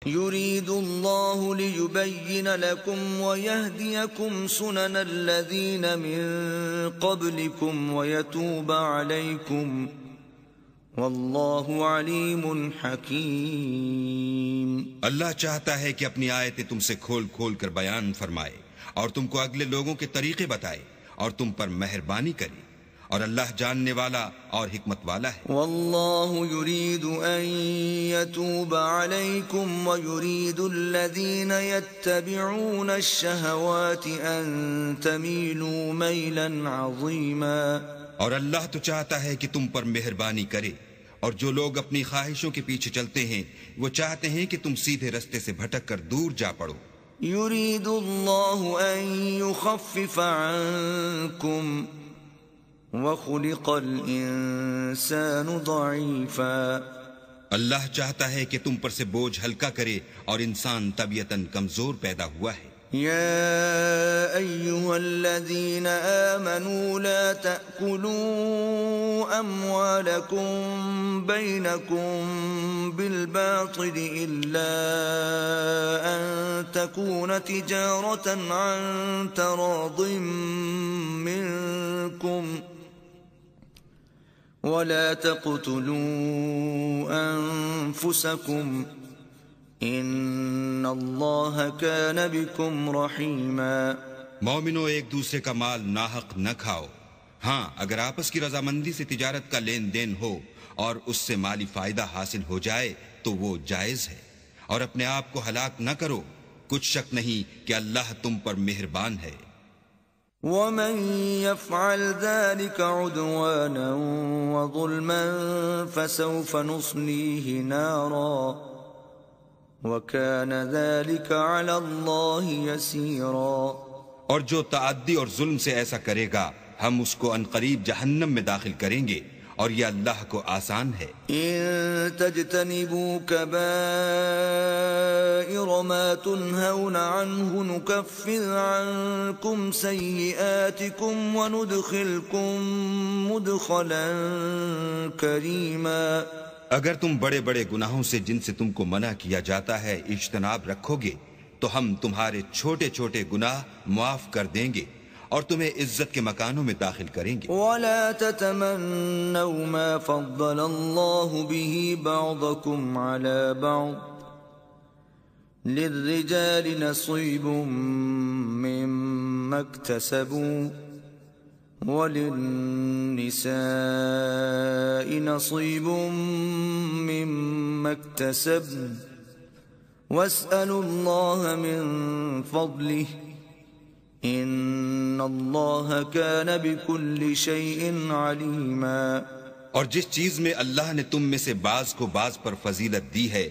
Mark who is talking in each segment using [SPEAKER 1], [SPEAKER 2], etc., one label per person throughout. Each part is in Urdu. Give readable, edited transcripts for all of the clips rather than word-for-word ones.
[SPEAKER 1] يريد الله ليبين لكم ويهديكم سنن الذين من قبلكم ويتوب عليكم واللہ علیم حکیم۔
[SPEAKER 2] اللہ چاہتا ہے کہ اپنی آیتیں تم سے کھول کھول کر بیان فرمائے اور تم کو اگلے لوگوں کے طریقے بتائے اور تم پر مہربانی کرے، اور اللہ جاننے والا اور حکمت والا ہے۔
[SPEAKER 1] واللہ یرید ان یتوب علیکم ویرید الذین یتبعون الشہوات ان تمیلوا میلا عظیما۔
[SPEAKER 2] اور اللہ تو چاہتا ہے کہ تم پر مہربانی کرے، اور جو لوگ اپنی خواہشوں کے پیچھے چلتے ہیں وہ چاہتے ہیں کہ تم سیدھے رستے سے بھٹک کر دور جا پڑو۔
[SPEAKER 1] یرید اللہ ان یخفف عنکم وخلق الانسان ضعیفا۔
[SPEAKER 2] اللہ چاہتا ہے کہ تم پر سے بوجھ ہلکا کرے، اور انسان طبیعتاً کمزور پیدا ہوا ہے۔
[SPEAKER 1] يا أيها الذين آمنوا لا تأكلوا أموالكم بينكم بالباطل إلا أن تكون تجارة عن تراض منكم ولا تقتلوا أنفسكم ان اللہ کان بکم رحیما۔
[SPEAKER 2] مومنو، ایک دوسرے کا مال ناحق نہ کھاؤ، ہاں اگر آپس کی رضامندی سے تجارت کا لین دین ہو اور اس سے مالی فائدہ حاصل ہو جائے تو وہ جائز ہے، اور اپنے آپ کو ہلاک نہ کرو، کچھ شک نہیں کہ اللہ تم پر مہربان ہے۔
[SPEAKER 1] ومن يفعل ذلك عدوانا وظلما فسوف نصليه نارا وَكَانَ ذَلِكَ عَلَى اللَّهِ يَسِيرًا۔
[SPEAKER 2] اور جو تعدی اور ظلم سے ایسا کرے گا ہم اس کو عنقریب جہنم میں داخل کریں گے، اور یہ اللہ کو آسان ہے۔
[SPEAKER 1] إِن تَجْتَنِبُوا كَبَائِرَ مَا تُنْهَوْنَ عَنْهُ نُكَفِّرْ عَنْكُمْ سَيِّئَاتِكُمْ وَنُدْخِلْكُمْ مُدْخَلًا كَرِيمًا۔
[SPEAKER 2] اگر تم بڑے بڑے گناہوں سے جن سے تم کو منع کیا جاتا ہے اجتناب رکھو گے تو ہم تمہارے چھوٹے چھوٹے گناہ معاف کر دیں گے اور تمہیں عزت کے مکانوں میں داخل کریں گے۔
[SPEAKER 1] وَلَا تَتَمَنَّوْا مَا فَضَّلَ اللَّهُ بِهِ بَعْضَكُمْ عَلَى بَعْضٍ لِلرِّجَالِ نَصِيبٌ مِّمَّا اكْتَسَبُوا وَلِلنِّسَاءِ نَصِيبٌ مِّمَّا اكْتَسَبْنَ وَاسْأَلُوا اللَّهَ مِن فَضْلِهِ إِنَّ اللَّهَ كَانَ بِكُلِّ شَيْءٍ عَلِيمًا۔
[SPEAKER 2] اور جس چیز میں اللہ نے تم میں سے بعض کو بعض پر فضیلت دی ہے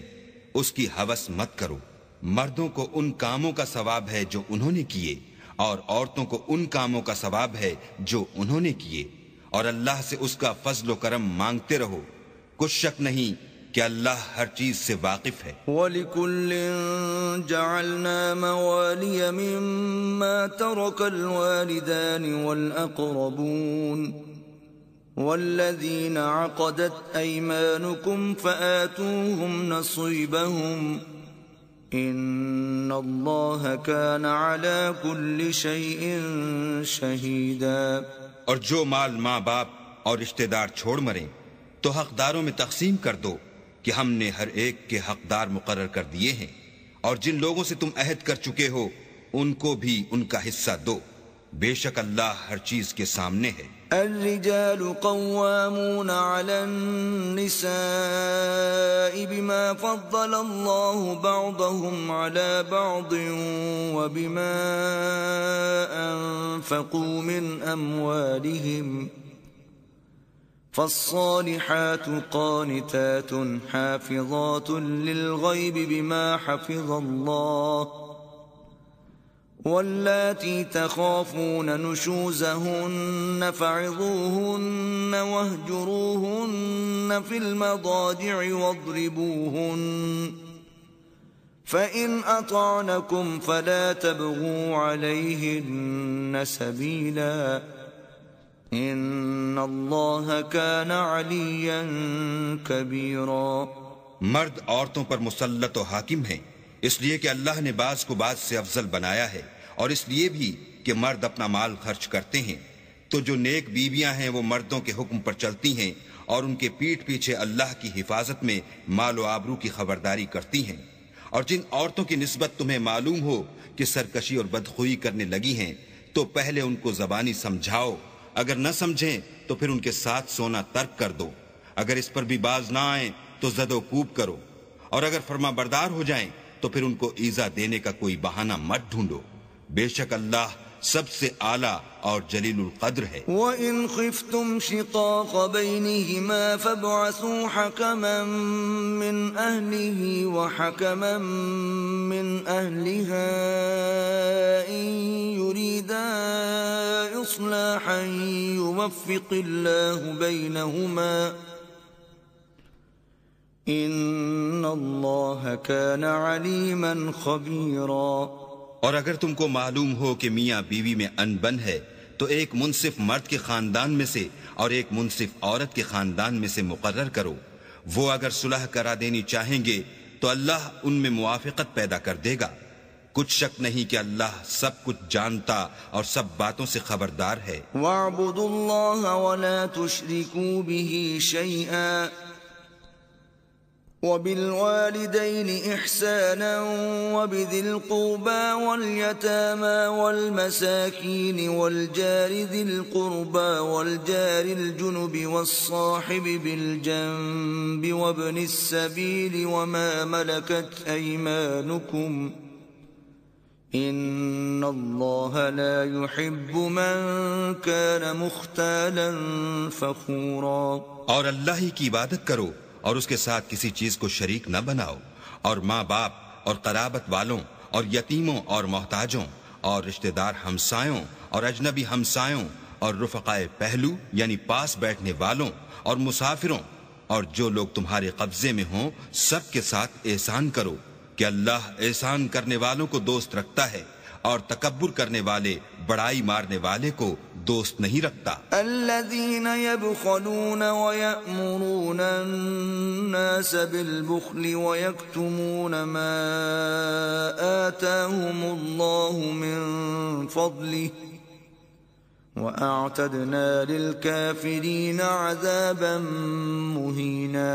[SPEAKER 2] اس کی ہوس مت کرو۔ مردوں کو ان کاموں کا ثواب ہے جو انہوں نے کیے، اور عورتوں کو ان کاموں کا ثواب ہے جو انہوں نے کیے، اور اللہ سے اس کا فضل و کرم مانگتے رہو، کچھ شک نہیں کہ اللہ ہر چیز سے واقف ہے۔
[SPEAKER 1] وَلِكُلٍّ جَعَلْنَا مَوَالِيَ مِمَّا تَرَكَ الْوَالِدَانِ وَالْأَقْرَبُونَ وَالَّذِينَ عَقَدَتْ أَيْمَانُكُمْ فَآتُوهُمْ نَصِيبَهُمْ ان اللہ کان علی کل شیء شہیدا۔
[SPEAKER 2] اور جو مال ماں باپ اور رشتہ دار چھوڑ مریں تو حقداروں میں تقسیم کر دو کہ ہم نے ہر ایک کے حقدار مقرر کر دیے ہیں، اور جن لوگوں سے تم عہد کر چکے ہو ان کو بھی ان کا حصہ دو، بے شک اللہ ہر چیز کے سامنے ہے۔
[SPEAKER 1] الرجال قوامون على النساء بما فضل الله بعضهم على بعض وبما أنفقوا من أموالهم فالصالحات قانتات حافظات للغيب بما حفظ الله واللاتي تخافون نشوزهن فعظوهن واهجروهن في المضاجع واضربوهن فإن أطعنكم فلا تبغوا عليهن سبيلا إن الله كان عليا كبيرا۔
[SPEAKER 2] مرد عورتوں پر مسلط و حاکم ہیں، اس لیے کہ اللہ نے بعض کو بعض سے افضل بنایا ہے، اور اس لیے بھی کہ مرد اپنا مال خرچ کرتے ہیں۔ تو جو نیک بیویاں ہیں وہ مردوں کے حکم پر چلتی ہیں اور ان کے پیٹھ پیچھے اللہ کی حفاظت میں مال و آبرو کی خبرداری کرتی ہیں۔ اور جن عورتوں کی نسبت تمہیں معلوم ہو کہ سرکشی اور بدخوئی کرنے لگی ہیں تو پہلے ان کو زبانی سمجھاؤ، اگر نہ سمجھیں تو پھر ان کے ساتھ سونا ترک کر دو، اگر اس پر بھی باز نہ آئیں تو زد و کوب کرو، اور اگر فرما بردار ہو جائیں تو پھر ان کو ایذا دینے کا کوئی بہانہ مت ڈھونڈو، بے شک اللہ سب سے اعلیٰ اور جلیل القدر ہے۔
[SPEAKER 1] وَإِنْ خِفْتُمْ شِقَاقَ بَيْنِهِمَا فَابْعَثُوا حَكَمًا مِّنْ أَهْلِهِ وَحَكَمًا مِّنْ أَهْلِهَا إِن يُرِيدَا إِصْلَاحًا يُوَفِّقِ اللَّهُ بَيْنَهُمَا إِنَّ اللَّهَ كَانَ عَلِيمًا خَبِيرًا۔
[SPEAKER 2] اور اگر تم کو معلوم ہو کہ میاں بیوی میں انبن ہے تو ایک منصف مرد کے خاندان میں سے اور ایک منصف عورت کے خاندان میں سے مقرر کرو، وہ اگر صلح کرا دینی چاہیں گے تو اللہ ان میں موافقت پیدا کر دے گا، کچھ شک نہیں کہ اللہ سب کچھ جانتا اور سب باتوں سے خبردار ہے۔
[SPEAKER 1] وَاعْبُدُوا اللَّهَ وَلَا تُشْرِكُوا بِهِ شَيْئًا وَبِالْوَالِدَيْنِ إِحْسَانًا وَبِذِي الْقُرْبَى وَالْيَتَامَى وَالْمَسَاكِينِ وَالْجَارِ ذِي الْقُرْبَى وَالْجَارِ الْجُنُبِ وَالصَّاحِبِ بِالْجَنبِ وَابْنِ السَّبِيلِ وَمَا مَلَكَتْ أَيْمَانُكُمْ إِنَّ اللَّهَ لَا يُحِبُّ مَنْ كَانَ مُخْتَالًا فَخُورًا۔
[SPEAKER 2] اور اللہ ہی کی عبادت کرو اور اس کے ساتھ کسی چیز کو شریک نہ بناؤ، اور ماں باپ اور قرابت والوں اور یتیموں اور محتاجوں اور رشتہ دار ہمسایوں اور اجنبی ہمسایوں اور رفقائے پہلو یعنی پاس بیٹھنے والوں اور مسافروں اور جو لوگ تمہارے قبضے میں ہوں سب کے ساتھ احسان کرو، کہ اللہ احسان کرنے والوں کو دوست رکھتا ہے اور تکبر کرنے والے بڑائی مارنے والے کو دوست نہیں رکھتا۔
[SPEAKER 1] الذين يبخلون ويأمرون الناس بالبخل ويكتمون ما آتاهم الله من فضله وأعتدنا للكافرين عذابا مهينا۔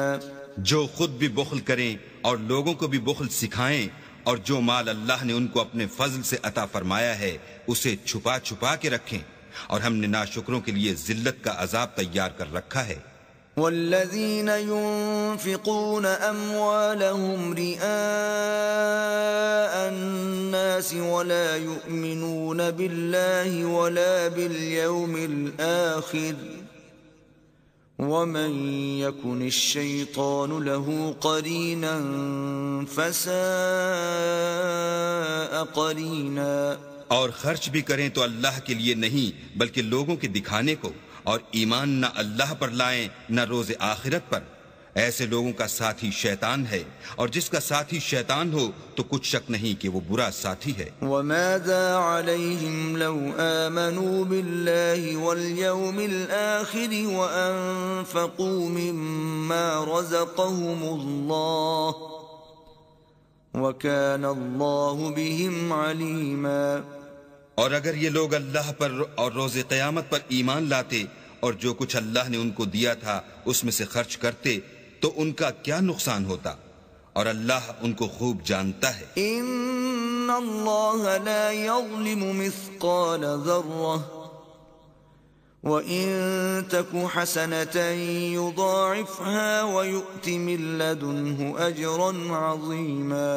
[SPEAKER 2] جو خود بھی بخل کریں اور لوگوں کو بھی بخل سکھائیں، اور جو مال اللہ نے ان کو اپنے فضل سے عطا فرمایا ہے اسے چھپا چھپا کے رکھیں، اور ہم نے ناشکروں کے لیے ذلت کا عذاب تیار کر رکھا ہے۔
[SPEAKER 1] والذین ينفقون اموالهم رئاء الناس ولا يؤمنون بالله ولا باليوم الآخر ومن يكن الشيطان له قرينا فساء قرينا۔
[SPEAKER 2] اور خرچ بھی کریں تو اللہ کے لیے نہیں بلکہ لوگوں کے دکھانے کو، اور ایمان نہ اللہ پر لائیں نہ روز آخرت پر، ایسے لوگوں کا ساتھی شیطان ہے، اور جس کا ساتھی شیطان ہو تو کچھ شک نہیں کہ وہ برا ساتھی ہے۔
[SPEAKER 1] وَمَاذَا عَلَيْهِمْ لَوْ آمَنُوا بِاللَّهِ وَالْيَوْمِ الْآخِرِ وَأَنفَقُوا مِمَّا رَزَقَهُمُ اللَّهُ وَكَانَ اللَّهُ بِهِمْ عَلِيمًا۔
[SPEAKER 2] اور اگر یہ لوگ اللہ پر اور روز قیامت پر ایمان لاتے اور جو کچھ اللہ نے ان کو دیا تھا اس میں سے خرچ کرتے تو ان کا کیا نقصان ہوتا، اور اللہ ان کو خوب جانتا ہے۔
[SPEAKER 1] ان اللہ لا یظلم مثقال ذرہ وَإِن تَكُ حَسَنَةً يُضَاعِفْهَا وَيُؤْتِ مِن لَّدُنْهُ أَجْرًا عَظِيمًا۔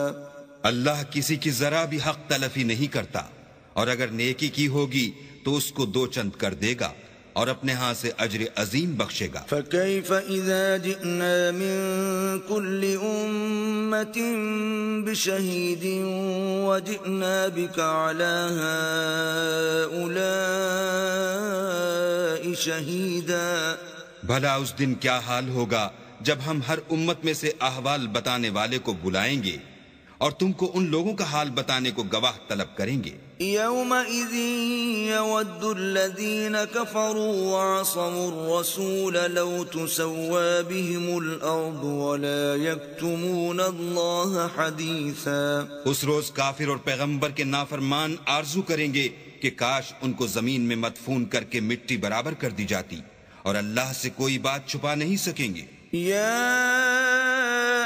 [SPEAKER 2] اللہ کسی کی ذرا بھی حق تلفی نہیں کرتا، اور اگر نیکی کی ہوگی تو اس کو دو چند کر دے گا اور اپنے ہاں سے اجر عظیم بخشے گا۔
[SPEAKER 1] فَكَيْفَ إِذَا جِئْنَا مِن كُلِّ أُمَّةٍ بِشَهِيدٍ وَجِئْنَا بِكَ عَلَى هَٰؤُلَاءِ شَهِيدًا۔
[SPEAKER 2] بھلا اس دن کیا حال ہوگا جب ہم ہر امت میں سے احوال بتانے والے کو بلائیں گے اور تم کو ان لوگوں کا حال بتانے کو گواہ طلب کریں گے۔
[SPEAKER 1] يومئذ يود الذين كفروا وعصوا الرسول لو تسوى بهم الأرض ولا يكتمون الله حديثا.
[SPEAKER 2] اس روز کافر اور پیغمبر کے نافرمان آرزو کریں گے کہ کاش ان کو زمین میں مدفون کر کے مٹی برابر کر دی جاتی، اور اللہ سے کوئی بات چھپا نہیں سکیں گے.
[SPEAKER 1] يا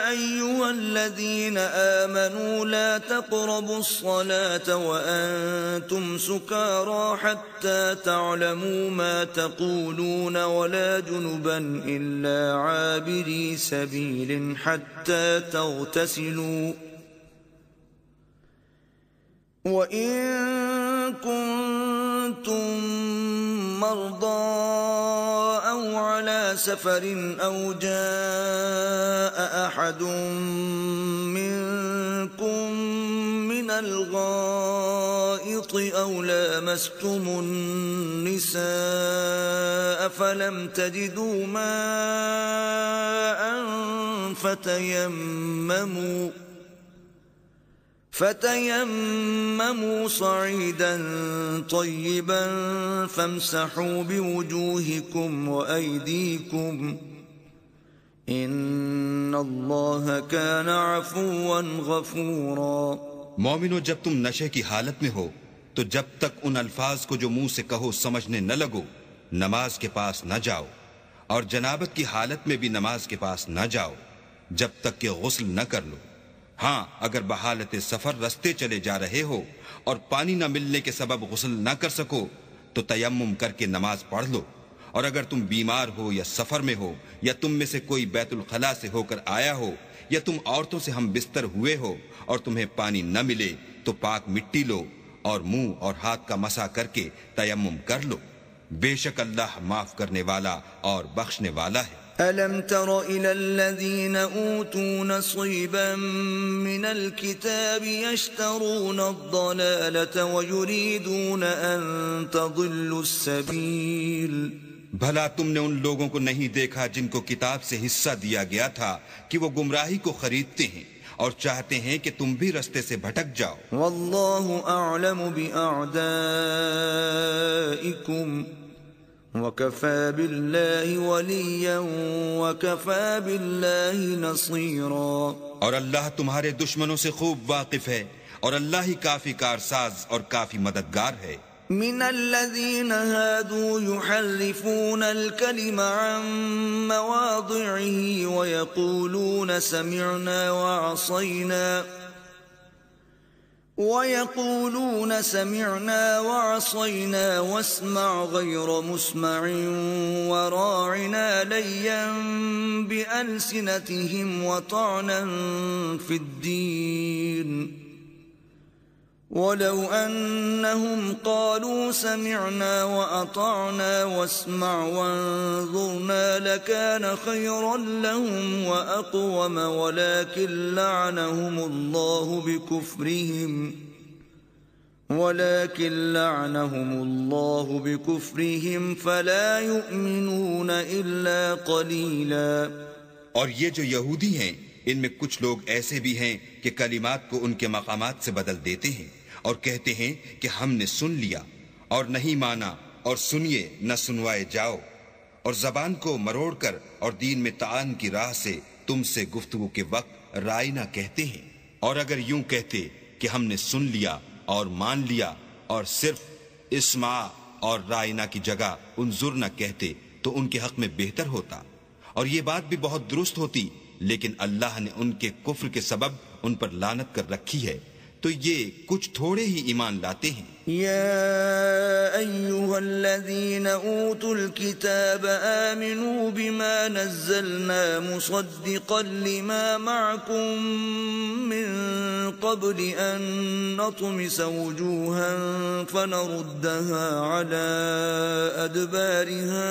[SPEAKER 1] أيها الذين آمنوا لا تقربوا الصلاة وأنتم سكارى حتى تعلموا ما تقولون ولا جنبا إلا عابري سبيل حتى تغتسلوا وإن كنتم مرضى أو على سفر أو جاء أحد منكم من الغائط أو لامستم النساء فلم تجدوا ماء فتيمموا صعيدا طيبا فامسحوا بوجوهكم وأيديكم إن الله كان عفوا غفورا.
[SPEAKER 2] مومنو، جب تم نشے کی حالت میں ہو تو جب تک ان الفاظ کو جو منہ سے کہو سمجھنے نہ لگو نماز کے پاس نہ جاؤ، اور جنابت کی حالت میں بھی نماز کے پاس نہ جاؤ جب تک کہ غسل نہ کر لو. ہاں، اگر بحالت سفر رستے چلے جا رہے ہو اور پانی نہ ملنے کے سبب غسل نہ کر سکو تو تیمم کر کے نماز پڑھ لو، اور اگر تم بیمار ہو یا سفر میں ہو یا تم میں سے کوئی بیت الخلاء سے ہو کر آیا ہو یا تم عورتوں سے ہم بستر ہوئے ہو اور تمہیں پانی نہ ملے تو پاک مٹی لو اور منہ اور ہاتھ کا مسح کر کے تیمم کر لو. بے شک اللہ معاف کرنے والا اور بخشنے والا ہے.
[SPEAKER 1] أَلَمْ تَرَ إِلَى الَّذِينَ أُوتُوا نَصِيبًا مِنَ الْكِتَابِ يَشْتَرُونَ الضَّلَالَةَ وَيُرِيدُونَ أَن تَضِلُّوا السَّبِيلَ.
[SPEAKER 2] بھلا تم نے ان لوگوں کو نہیں دیکھا جن کو کتاب سے حصہ دیا گیا تھا کہ وہ گمراہی کو خریدتے ہیں اور چاہتے ہیں کہ تم بھی رستے سے بھٹک جاؤ.
[SPEAKER 1] وَاللَّهُ أَعْلَمُ بِأَعْدَائِكُمْ وَكَفَى بِاللَّهِ وَلِيًّا وَكَفَى بِاللَّهِ نَصِيرًا.
[SPEAKER 2] اور اللہ تمہارے دشمنوں سے خوب واقف ہے، اور اللہ ہی کافی کارساز اور کافی مددگار ہے.
[SPEAKER 1] من الذين هادوا يحرفون الكلم عن مواضعه ويقولون سمعنا وعصينا واسمع غير مسمع وراعنا ليا بألسنتهم وطعنا في الدين ولو أنهم قالوا سمعنا وأطعنا واسمع وانظرنا لكان خيرا لهم وأقوم ولكن لعنهم الله بكفرهم فلا يؤمنون إلا قليلا.
[SPEAKER 2] اور یہ جو یہودی ہیں ان میں کچھ لوگ ایسے بھی ہیں کہ کلمات کو ان کے مقامات سے بدل دیتے ہیں اور کہتے ہیں کہ ہم نے سن لیا اور نہیں مانا، اور سنیے نہ سنوائے جاؤ، اور زبان کو مروڑ کر اور دین میں طعن کی راہ سے تم سے گفتگو کے وقت رائنا کہتے ہیں. اور اگر یوں کہتے کہ ہم نے سن لیا اور مان لیا اور صرف اسمع اور رائنا کی جگہ انظرنا کہتے تو ان کے حق میں بہتر ہوتا، اور یہ بات بھی بہت درست ہوتی، لیکن اللہ نے ان کے کفر کے سبب ان پر لعنت کر رکھی ہے، تو یہ کچھ تھوڑے ہی ایمان لاتے ہیں.
[SPEAKER 1] يا أيها الذين أوتوا الكتاب آمنوا بما نزلنا مصدقا لما معكم من قبل أن نطمس وجوها فنردها على أدبارها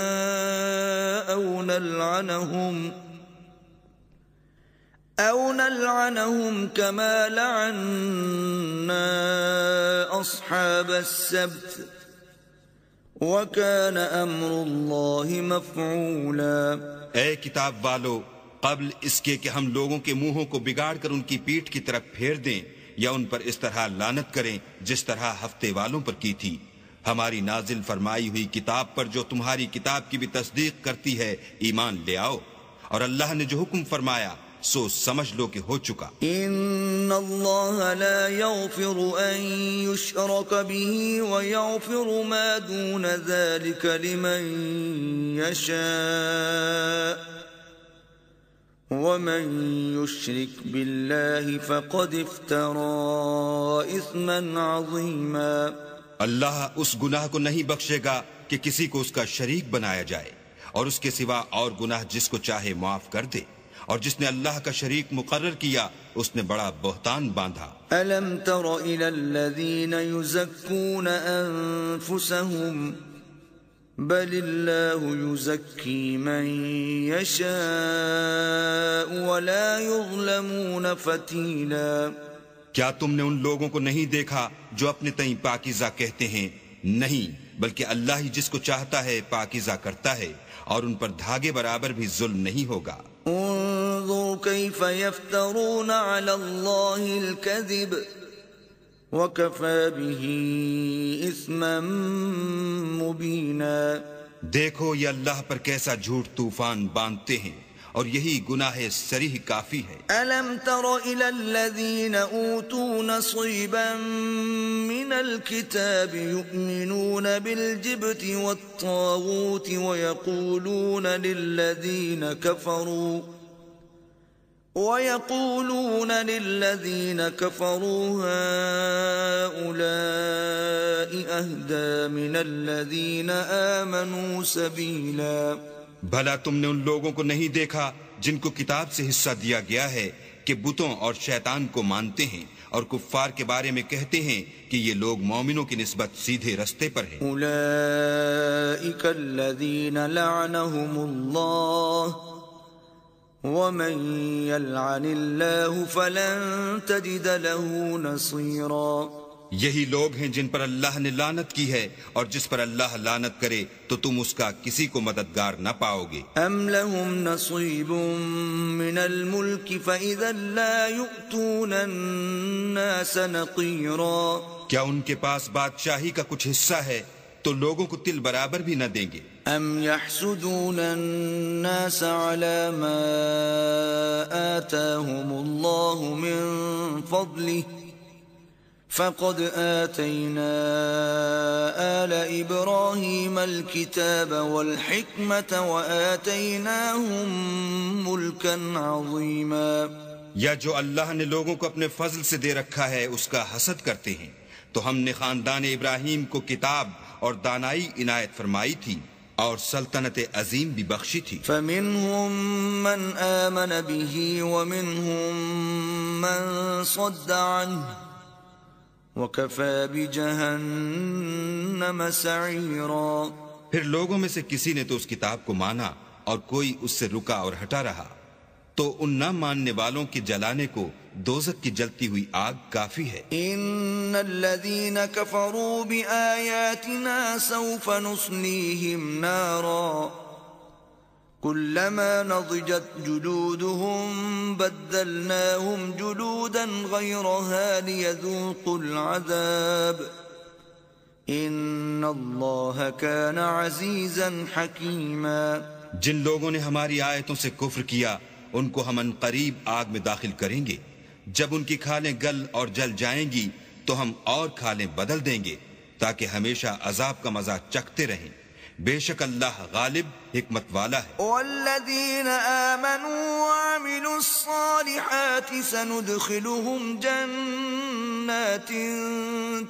[SPEAKER 1] أو نلعنهم كما لعنا أصحاب السبت وكان أمر الله مفعولا.
[SPEAKER 2] اے کتاب والو، قبل اس کے کہ ہم لوگوں کے منہوں کو بگاڑ کر ان کی پیٹھ کی طرف پھیر دیں یا ان پر اس طرح لعنت کریں جس طرح ہفتے والوں پر کی تھی۔ ہماری نازل فرمائی ہوئی کتاب پر جو تمہاری کتاب کی بھی تصدیق کرتی ہے ایمان لے آؤ، اور اللہ نے جو حکم فرمایا سو سمجھ لو کہ ہو چکا۔
[SPEAKER 1] ان اللہ لا یغفر ان یشرک به ویغفر ما دون ذلك لمن یشاء ومن یشرک باللہ فقد افترى اثما عظیما۔
[SPEAKER 2] اللہ اس گناہ کو نہیں بخشے گا کہ کسی کو اس کا شریک بنایا جائے، اور اس کے سوا اور گناہ جس کو چاہے معاف کر دے، اور جس نے اللہ کا شریک مقرر کیا اس نے بڑا بہتان باندھا۔
[SPEAKER 1] الم تر الى الذین یزکون انفسهم بل اللہ یزکی من یشاء ولا یظلمون فتیلا۔
[SPEAKER 2] کیا تم نے ان لوگوں کو نہیں دیکھا جو اپنے تئیں پاکیزہ کہتے ہیں؟ نہیں، بلکہ اللہ ہی جس کو چاہتا ہے پاکیزہ کرتا ہے، اور ان پر دھاگے برابر بھی ظلم نہیں ہوگا۔
[SPEAKER 1] انظر کیف یفترون علی اللہ الکذب وکفی بہ اثما مبینا۔
[SPEAKER 2] دیکھو یہ اللہ پر کیسا جھوٹ طوفان باندھتے ہیں، اور یہی گناہ صریح کافی ہے۔
[SPEAKER 1] الم تر الى الذین اوتوا نصیبا من الكتاب یؤمنون بالجبت والطاغوت ویقولون للذین کفروا هؤلاء اہدی من الذین آمنوا سبیلا۔
[SPEAKER 2] بھلا تم نے ان لوگوں کو نہیں دیکھا جن کو کتاب سے حصہ دیا گیا ہے کہ بتوں اور شیطان کو مانتے ہیں، اور کفار کے بارے میں کہتے ہیں کہ یہ لوگ مومنوں کی نسبت سیدھے رستے پر ہیں۔
[SPEAKER 1] اولئک الذین لعنہم اللہ ومن یلعن اللہ فلن تجد له نصیرا۔
[SPEAKER 2] یہی لوگ ہیں جن پر اللہ نے لعنت کی ہے، اور جس پر اللہ لعنت کرے تو تم اس کا کسی کو مددگار نہ پاؤ گے۔
[SPEAKER 1] ام لهم نصیب من الملک فاذا لا یؤتون الناس نقیرا۔
[SPEAKER 2] کیا ان کے پاس بادشاہی کا کچھ حصہ ہے تو لوگوں کو تل برابر بھی نہ دیں گے۔
[SPEAKER 1] ام یحسدون الناس على ما آتاهم اللہ من فضلہ فقد آتينا آل إبراهيم الكتاب والحكمة وآتيناهم ملكا عظيما۔
[SPEAKER 2] یا جو اللہ نے لوگوں کو اپنے فضل سے دے رکھا ہے اس کا حسد کرتے ہیں، تو ہم نے خاندان ابراہیم کو کتاب اور دانائی عنایت فرمائی تھی، اور سلطنت عظیم بھی بخشی تھی۔
[SPEAKER 1] فمنهم من آمن به ومنهم من صد عنه وَكَفَى بِجَهَنَّمَ سَعِيرًا۔
[SPEAKER 2] پھر لوگوں میں سے کسی نے تو اس کتاب کو مانا اور کوئی اس سے رکا اور ہٹا رہا، تو ان نہ ماننے والوں کے جلانے کو دوزخ کی جلتی ہوئی آگ کافی ہے۔
[SPEAKER 1] ان الذين كفروا بآياتنا سوف نصليهم نارا كلما نضجت جلودهم بدلناهم جلودا غيرها ليذوقوا العذاب ان اللہ كان عزيزا حكيما۔
[SPEAKER 2] جن لوگوں نے ہماری آیتوں سے کفر کیا ان کو ہم عنقریب آگ میں داخل کریں گے، جب ان کی کھالیں گل اور جل جائیں گی تو ہم اور کھالیں بدل دیں گے تاکہ ہمیشہ عذاب کا مزہ چکھتے رہیں۔ بے شک اللہ غالب حکمت والا ہے۔
[SPEAKER 1] والذین آمنوا وعملوا الصالحات سندخلهم جنات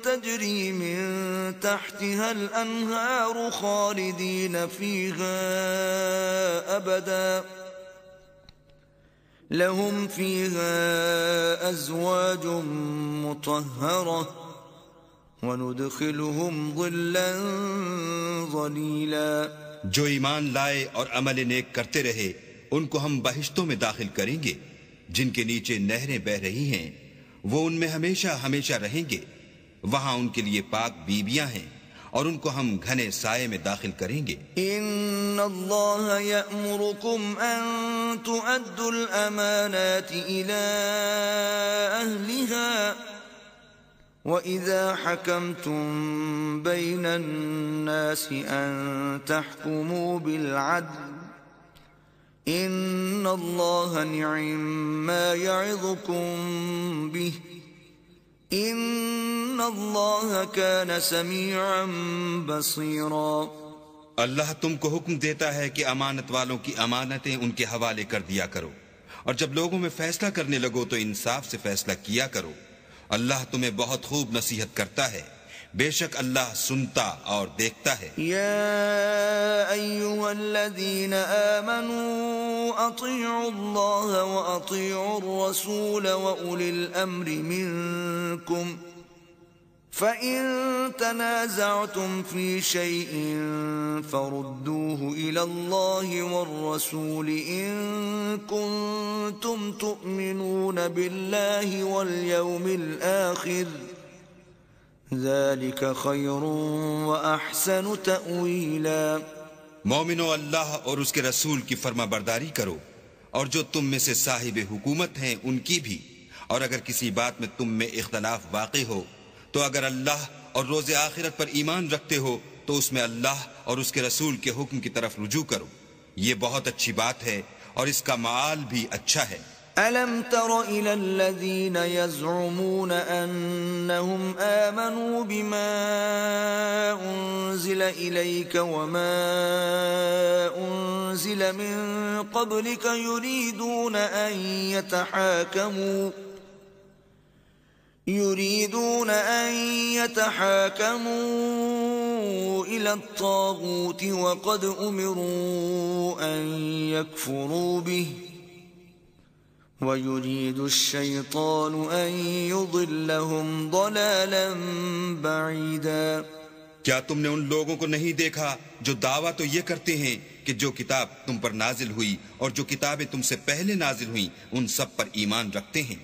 [SPEAKER 1] تجری من تحتها الانہار خالدین فیہا ابدا لهم فيها أزواج مطهرة وندخلهم ظلا ظليلا۔
[SPEAKER 2] جو ایمان لائے اور عمل نیک کرتے رہے ان کو ہم بہشتوں میں داخل کریں گے جن کے نیچے نہریں بہ رہی ہیں، وہ ان میں ہمیشہ ہمیشہ رہیں گے، وہاں ان کے لیے پاک بیویاں ہیں اور ان کو ہم گھنے سائے میں داخل کریں گے۔
[SPEAKER 1] ان اللہ یأمرکم ان تؤدوا الامانات الى اہلها وَإِذَا حَكَمْتُمْ بَيْنَ النَّاسِ أَن تَحْكُمُوا بِالْعَدْلِ إِنَّ اللَّهَ نِعِمَّا يَعِظُكُمْ بِهِ إِنَّ اللَّهَ كَانَ سَمِيعًا بَصِيرًا۔
[SPEAKER 2] اللہ تم کو حکم دیتا ہے کہ امانت والوں کی امانتیں ان کے حوالے کر دیا کرو، اور جب لوگوں میں فیصلہ کرنے لگو تو انصاف سے فیصلہ کیا کرو۔ اللہ تمہیں بہت خوب نصیحت کرتا ہے، بے شک اللہ سنتا اور دیکھتا ہے۔
[SPEAKER 1] یا ایھا الذین آمنوا اطیعوا اللہ واطیعوا الرسول واولی الامر منکم فَإِن تَنَازَعْتُمْ فِي شَيْءٍ فَرُدُّوهُ إِلَى اللَّهِ وَالرَّسُولِ إِن كُنتُمْ تُؤْمِنُونَ بِاللَّهِ وَالْيَوْمِ الْآخِرِ ذَلِكَ خَيْرٌ وَأَحْسَنُ تَأْوِيلًا۔
[SPEAKER 2] مومنو، اللہ اور اس کے رسول کی فرما برداری کرو، اور جو تم میں سے صاحب حکومت ہیں ان کی بھی، اور اگر کسی بات میں تم میں اختلاف واقع ہو تو اگر اللہ اور روز آخرت پر ایمان رکھتے ہو تو اس میں اللہ اور اس کے رسول کے حکم کی طرف رجوع کرو، یہ بہت اچھی بات ہے اور اس کا معال بھی اچھا ہے۔
[SPEAKER 1] أَلَمْ تَرَ إِلَى الَّذِينَ يَزْعُمُونَ أَنَّهُمْ آمَنُوا بِمَا أُنزِلَ إِلَيْكَ وَمَا أُنزِلَ مِن قَبْلِكَ يريدون أن يتحاكموا إلى الطاغوت وقد أمروا أن يكفروا به ويريد الشيطان أن يضلهم ضلالا بعيدا۔
[SPEAKER 2] کیا تم نے ان لوگوں کو نہیں دیکھا جو دعویٰ تو یہ کرتے ہیں کہ جو کتاب تم پر نازل ہوئی اور جو کتابیں تم سے پہلے نازل ہوئیں ان سب پر ایمان رکھتے ہیں،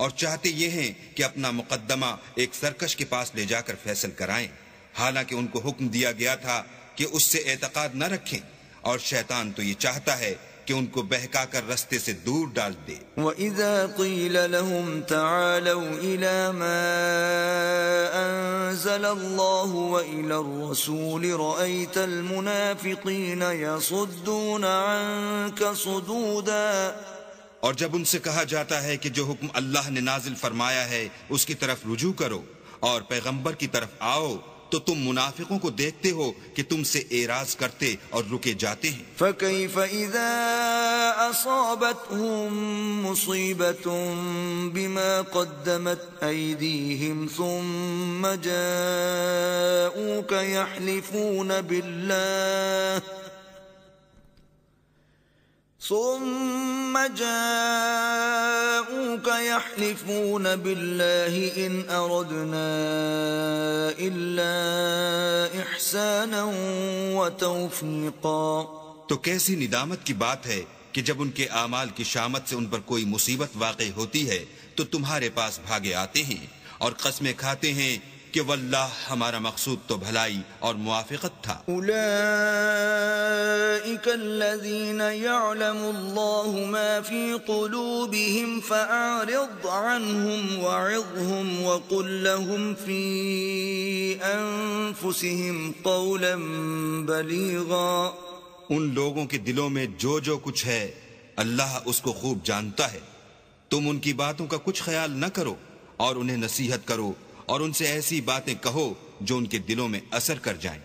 [SPEAKER 2] اور چاہتے یہ ہیں کہ اپنا مقدمہ ایک سرکش کے پاس لے جا کر فیصل کرائیں، حالانکہ ان کو حکم دیا گیا تھا کہ اس سے اعتقاد نہ رکھیں، اور شیطان تو یہ چاہتا ہے کہ ان کو بہکا کر رستے سے دور ڈال دے۔
[SPEAKER 1] وَإِذَا قِيلَ لَهُمْ تَعَالَوْا إِلَى مَا أَنزَلَ اللَّهُ وَإِلَى الرَّسُولِ رَأَيْتَ الْمُنَافِقِينَ يَصُدُّونَ عَنكَ صُدُودًا۔
[SPEAKER 2] اور جب ان سے کہا جاتا ہے کہ جو حکم اللہ نے نازل فرمایا ہے اس کی طرف رجوع کرو اور پیغمبر کی طرف آؤ تو تم منافقوں کو دیکھتے ہو کہ تم سے اعراض کرتے اور رکے جاتے ہیں۔
[SPEAKER 1] فَكَيْفَ إِذَا أَصَابَتْهُم مُّصِيبَةٌ بِمَا قَدَّمَتْ أَيْدِيهِمْ ثُمَّ جاءوك يحلفون بالله إن أردنا إلا إحسانا وتوفيقا۔
[SPEAKER 2] تو کیسی ندامت کی بات ہے کہ جب ان کے اعمال کی شامت سے ان پر کوئی مصیبت واقع ہوتی ہے تو تمہارے پاس بھاگے آتے ہیں اور قسمیں کھاتے ہیں کہ واللہ ہمارا مقصود تو بھلائی اور موافقت تھا۔
[SPEAKER 1] اولئک الذین یعلم اللہ ما فی قلوبہم فاعرض عنہم وعظہم وقل لهم فی انفسہم قولا بلیغا۔
[SPEAKER 2] ان لوگوں کے دلوں میں جو جو کچھ ہے اللہ اس کو خوب جانتا ہے، تم ان کی باتوں کا کچھ خیال نہ کرو اور انہیں نصیحت کرو اور ان سے ایسی باتیں کہو جو ان کے دلوں میں اثر کر جائیں۔